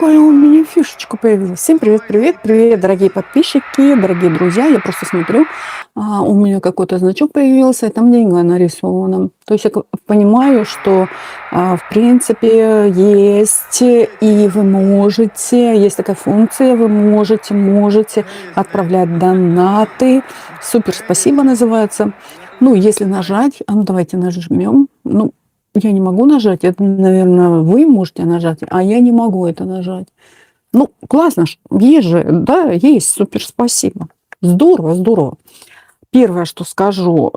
какая у меня фишечка появилась. Всем привет, привет, привет, дорогие подписчики, дорогие друзья. Я просто смотрю, у меня какой-то значок появился, и там деньга нарисована. То есть я понимаю, что, в принципе, есть, и вы можете, есть такая функция, вы можете отправлять донаты. Супер, спасибо называется. Ну, если нажать, ну давайте нажмем. Ну, я не могу нажать, это, наверное, вы можете нажать, а я не могу это нажать. Ну, классно, есть же, да, есть, супер, спасибо. Здорово, здорово. Первое, что скажу,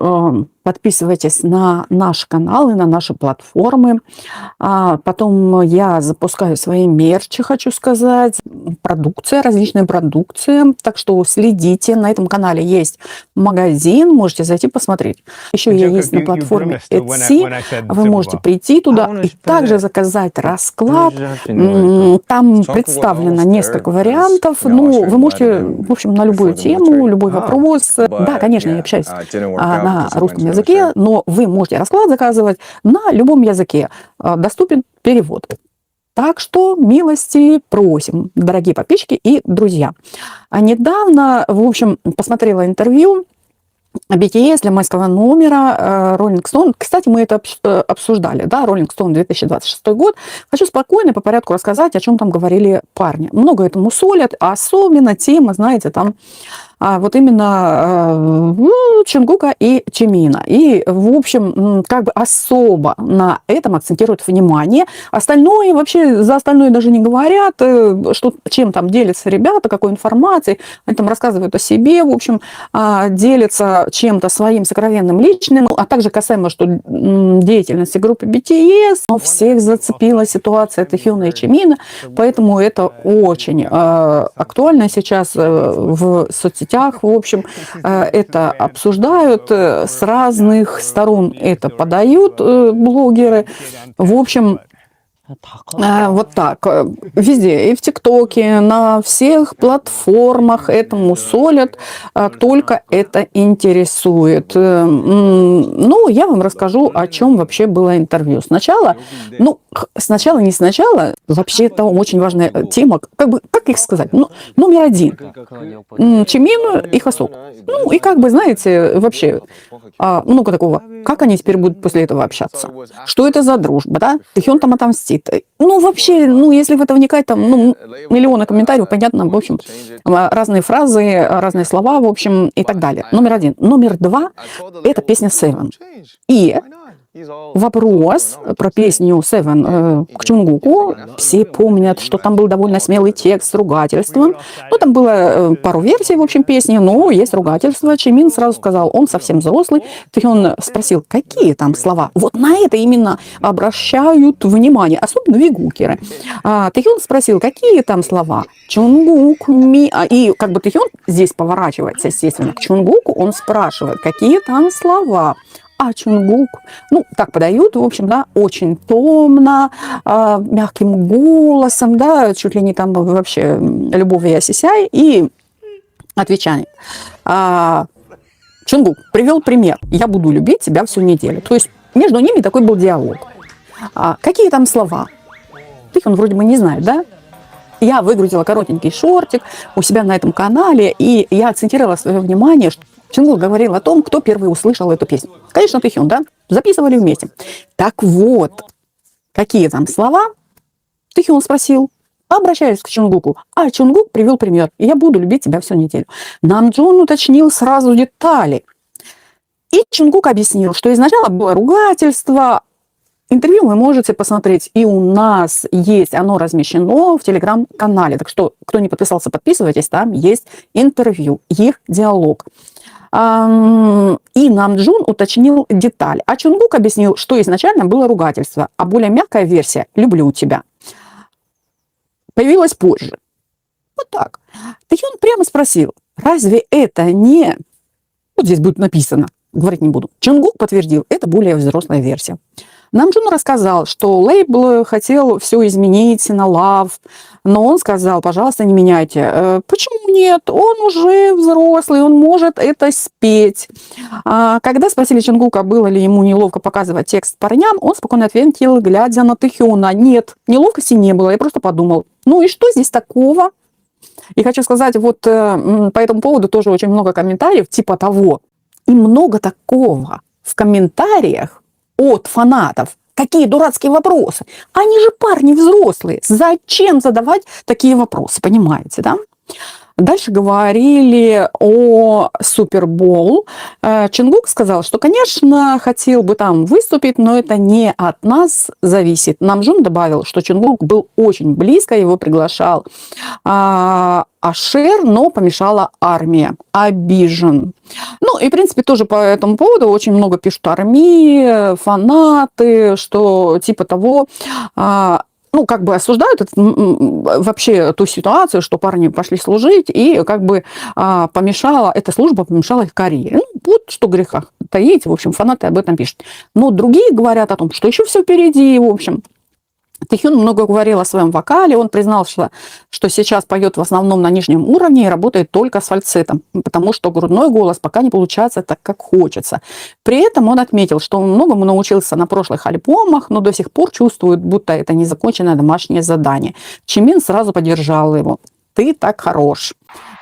подписывайтесь на наши каналы, на наши платформы. Потом я запускаю свои мерчи, хочу сказать, продукция, различная продукция. Так что следите, на этом канале есть магазин, можете зайти посмотреть. Еще я есть на платформе Etsy, вы можете прийти туда и также заказать расклад. Там представлено несколько вариантов. Ну, вы можете, в общем, на любую тему, любой вопрос. Да, конечно, я общаюсь на русском языке, но вы можете расклад заказывать на любом языке. Доступен перевод. Так что милости просим, дорогие подписчики и друзья. Недавно, в общем, посмотрела интервью BTS для майского номера Rolling Stone. Кстати, мы это обсуждали, да, Rolling Stone 2026 год. Хочу спокойно по порядку рассказать, о чем там говорили парни. Много этому солят, а особенно тема, знаете, там вот именно Чонгука и Чимина. И, в общем, как бы особо на этом акцентируют внимание. Остальное, вообще, за остальное даже не говорят, что, чем там делятся ребята, какой информацией. Они там рассказывают о себе, в общем, делятся чем-то своим сокровенным личным, а также касаемо, что деятельности группы BTS. Но всех зацепила ситуация Тэхёна и Чимина, поэтому это очень актуально сейчас в соцсетях. В общем, это обсуждают с разных сторон, это подают блогеры. В общем, вот так. Везде, и в ТикТоке, на всех платформах этому солят, только это интересует. Ну, я вам расскажу, о чем вообще было интервью. Сначала, не сначала, вообще это очень важная тема, как их сказать, номер один. Чимин и Хосок. Ну, и как бы, знаете, вообще, много такого, как они теперь будут после этого общаться? Что это за дружба, да? Тэхён там отомстит. Ну, вообще, если в это вникать, там, миллионы комментариев, понятно, в общем, разные фразы, разные слова, в общем, и так далее. Номер один. Номер два – это песня Seven. И вопрос про песню Seven к Чонгуку. Все помнят, что там был довольно смелый текст с ругательством. Ну, там было пару версий, в общем, песни, но есть ругательство. Чимин сразу сказал, он совсем взрослый. Тэхён спросил, какие там слова. Вот на это именно обращают внимание, особенно вигукеры. Тэхён спросил, какие там слова. Чонгук, ми... И как бы Тэхён здесь поворачивается, естественно, к Чонгуку. Он спрашивает, какие там слова. А Чонгук, так подают, в общем, да, очень томно, мягким голосом, да, чуть ли не там вообще любовь я сисяй, и отвечает. Чонгук привел пример. Я буду любить тебя всю неделю. То есть между ними такой был диалог. Какие там слова? Он вроде бы не знает, да? Я выгрузила коротенький шортик у себя на этом канале, и я акцентировала свое внимание, что Чонгук говорил о том, кто первый услышал эту песню. Конечно, Тэхён, да? Записывали вместе. Так вот, какие там слова? Тэхён спросил, обращаясь к Чонгуку. А Чонгук привел пример. Я буду любить тебя всю неделю. Намджон уточнил сразу детали. И Чонгук объяснил, что изначально было ругательство. Интервью вы можете посмотреть, и у нас есть, оно размещено в телеграм-канале. Так что, кто не подписался, подписывайтесь, там есть интервью, их диалог. И Намджон уточнил деталь. А Чонгук объяснил, что изначально было ругательство, а более мягкая версия «люблю тебя» появилась позже. Вот так. Тэхён прямо спросил, разве это не... Вот здесь будет написано. говорить не буду. Чонгук подтвердил, это более взрослая версия. Намджун рассказал, что лейбл хотел все изменить на Love, но он сказал, пожалуйста, не меняйте. Почему нет? Он уже взрослый, он может это спеть. Когда спросили Чонгука, было ли ему неловко показывать текст парням, он спокойно ответил, глядя на Тэхёна: нет, неловкости не было, я просто подумал, ну и что здесь такого? И хочу сказать, вот по этому поводу тоже очень много комментариев, типа того, и много такого в комментариях от фанатов. Какие дурацкие вопросы. Они же парни взрослые. Зачем задавать такие вопросы, понимаете, да? Дальше говорили о Супербол. Чонгук сказал, что, конечно, хотел бы там выступить, но это не от нас зависит. Намджун добавил, что Чонгук был очень близко, его приглашал Ашер, но помешала армия. Обижен. Ну, и, в принципе, тоже по этому поводу очень много пишут армии, фанаты, что типа того... ну, как бы осуждают вообще ту ситуацию, что парни пошли служить, и как бы помешала, эта служба помешала их карьере. Ну, вот что греха таить, в общем, фанаты об этом пишут. Но другие говорят о том, что еще все впереди, в общем. Тэхён много говорил о своем вокале, он признал, что сейчас поет в основном на нижнем уровне и работает только с фальцетом, потому что грудной голос пока не получается так, как хочется. При этом он отметил, что он многому научился на прошлых альбомах, но до сих пор чувствует, будто это незаконченное домашнее задание. Чимин сразу поддержал его. «Ты так хорош».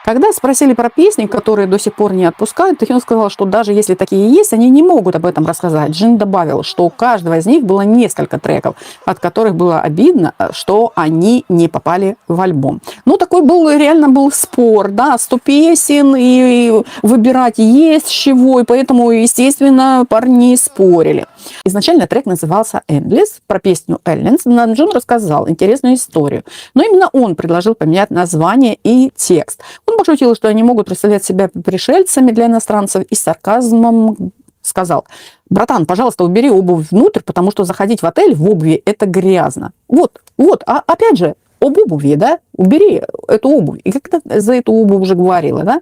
Когда спросили про песни, которые до сих пор не отпускают, Тэхён сказал, что даже если такие есть, они не могут об этом рассказать. Джин добавил, что у каждого из них было несколько треков, от которых было обидно, что они не попали в альбом. Ну, такой реально был спор, да, 100 песен, и выбирать есть с чего, и поэтому, естественно, парни спорили. Изначально трек назывался «Endless», про песню «Endless». Намджун рассказал интересную историю, но именно он предложил поменять название и текст. Он пошутил, что они могут представлять себя пришельцами для иностранцев, и с сарказмом сказал: братан, пожалуйста, убери обувь внутрь, потому что заходить в отель в обуви – это грязно. Вот, опять же, об обуви, да, убери эту обувь. И как-то за эту обувь уже говорила, да.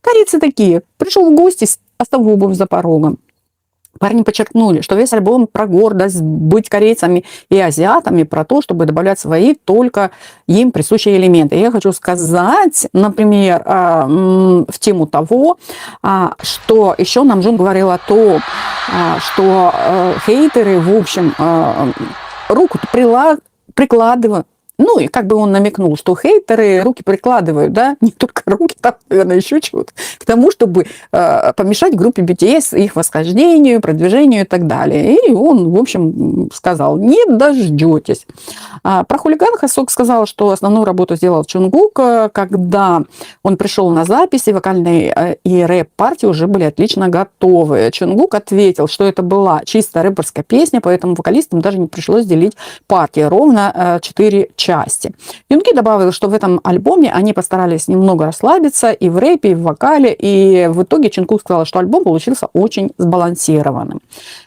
Корейцы такие: пришел в гости, оставил обувь за порогом. Парни подчеркнули, что весь альбом про гордость быть корейцами и азиатами, про то, чтобы добавлять свои только им присущие элементы. Я хочу сказать, например, в тему того, что еще Намджун говорил о том, что хейтеры, в общем, руку прикладывают. Ну, и как бы он намекнул, что хейтеры руки прикладывают, да, не только руки, там, наверное, еще чего-то, к тому, чтобы помешать группе BTS, их восхождению, продвижению и так далее. И он, в общем, сказал: не дождетесь. Про хулиган Хасок сказал, что основную работу сделал Чонгук, когда он пришел на записи, вокальные и рэп-партии уже были отлично готовы. Чонгук ответил, что это была чисто рэперская песня, поэтому вокалистам даже не пришлось делить партии, ровно 4 части. Юнги добавил, что в этом альбоме они постарались немного расслабиться и в рэпе, и в вокале, и в итоге Чонгук сказал, что альбом получился очень сбалансированным.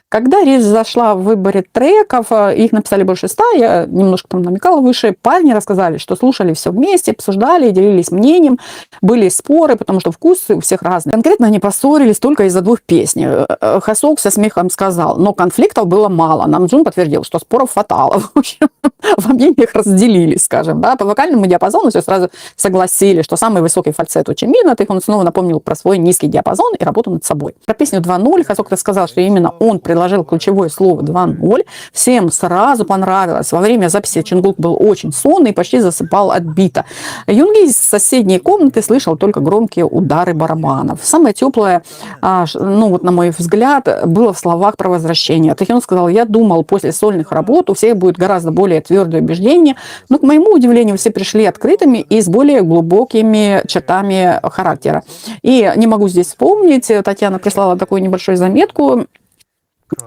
Когда речь зашла в выборе треков, их написали больше 100, я немножко там намекала выше, парни рассказали, что слушали все вместе, обсуждали, делились мнением, были споры, потому что вкусы у всех разные. Конкретно они поссорились только из-за 2 песен. Хасок со смехом сказал, но конфликтов было мало. Намджун подтвердил, что споров хватало. В общем, во мнениях разделились, скажем. Да? По вокальному диапазону все сразу согласили, что самый высокий фальцет у Чимина, он снова напомнил про свой низкий диапазон и работу над собой. Про песню 2.0 Хасок сказал, что именно он предложил ключевое слово 2.0. Всем сразу понравилось. Во время записи Чонгук был очень сонный и почти засыпал от бита. Юнги из соседней комнаты слышал только громкие удары барабанов. Самое теплое, ну вот на мой взгляд, было в словах про возвращение. Тэхён сказал: я думал, после сольных работ у всех будет гораздо более твердое убеждение, но, к моему удивлению, все пришли открытыми и с более глубокими чертами характера. И не могу здесь вспомнить, Татьяна прислала такую небольшую заметку.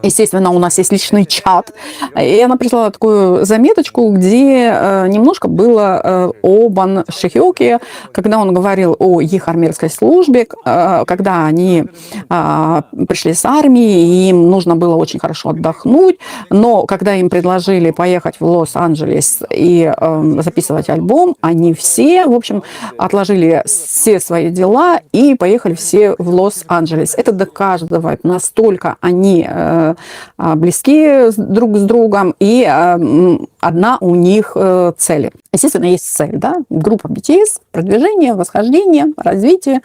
Естественно, у нас есть личный чат, и она прислала такую заметочку, где немножко было об Ан Шихёке, когда он говорил о их армейской службе, когда они пришли с армии, и им нужно было очень хорошо отдохнуть, но когда им предложили поехать в Лос-Анджелес и записывать альбом, они все, в общем, отложили все свои дела и поехали все в Лос-Анджелес. Это доказывает, настолько они близки друг с другом, и одна у них цель. Естественно, есть цель, да, группа BTS, продвижение, восхождение, развитие.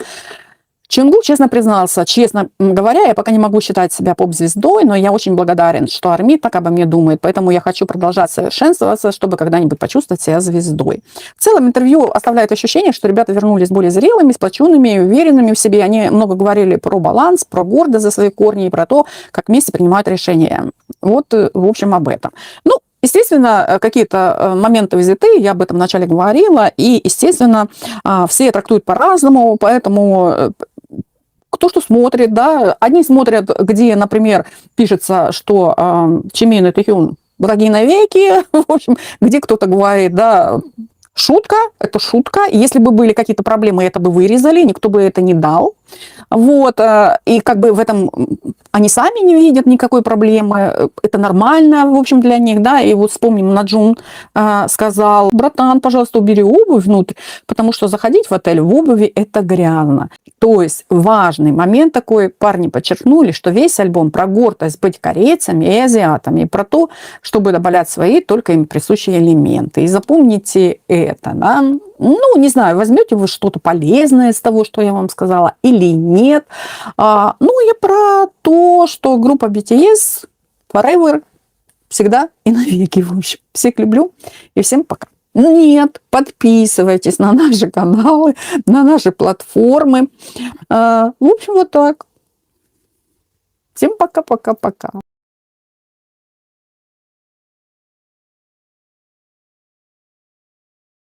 Чонгук честно признался, честно говоря, я пока не могу считать себя поп-звездой, но я очень благодарен, что армия так обо мне думает, поэтому я хочу продолжать совершенствоваться, чтобы когда-нибудь почувствовать себя звездой. В целом интервью оставляет ощущение, что ребята вернулись более зрелыми, сплоченными, уверенными в себе. Они много говорили про баланс, про гордость за свои корни и про то, как вместе принимают решения. Вот, в общем, об этом. Ну, естественно, какие-то моменты взяты, я об этом вначале говорила, и, естественно, все трактуют по-разному, поэтому кто что смотрит, да, одни смотрят, где, например, пишется, что Чимин и Тэхюн враги навеки, в общем, где кто-то говорит, да, шутка, это шутка, если бы были какие-то проблемы, это бы вырезали, никто бы это не дал, вот, и как бы в этом они сами не видят никакой проблемы, это нормально, в общем, для них, да, и вот вспомним, Наджун сказал: братан, пожалуйста, убери обувь внутрь, потому что заходить в отель в обуви – это грязно. То есть важный момент такой, парни подчеркнули, что весь альбом про гордость быть корейцами и азиатами, и про то, чтобы добавлять свои только им присущие элементы. И запомните это, да. Ну, не знаю, возьмете вы что-то полезное из того, что я вам сказала, или нет. Ну, и про то, что группа BTS forever, всегда и навеки, в общем. Всех люблю и всем пока. Нет, подписывайтесь на наши каналы, на наши платформы. В общем, вот так. Всем пока-пока-пока.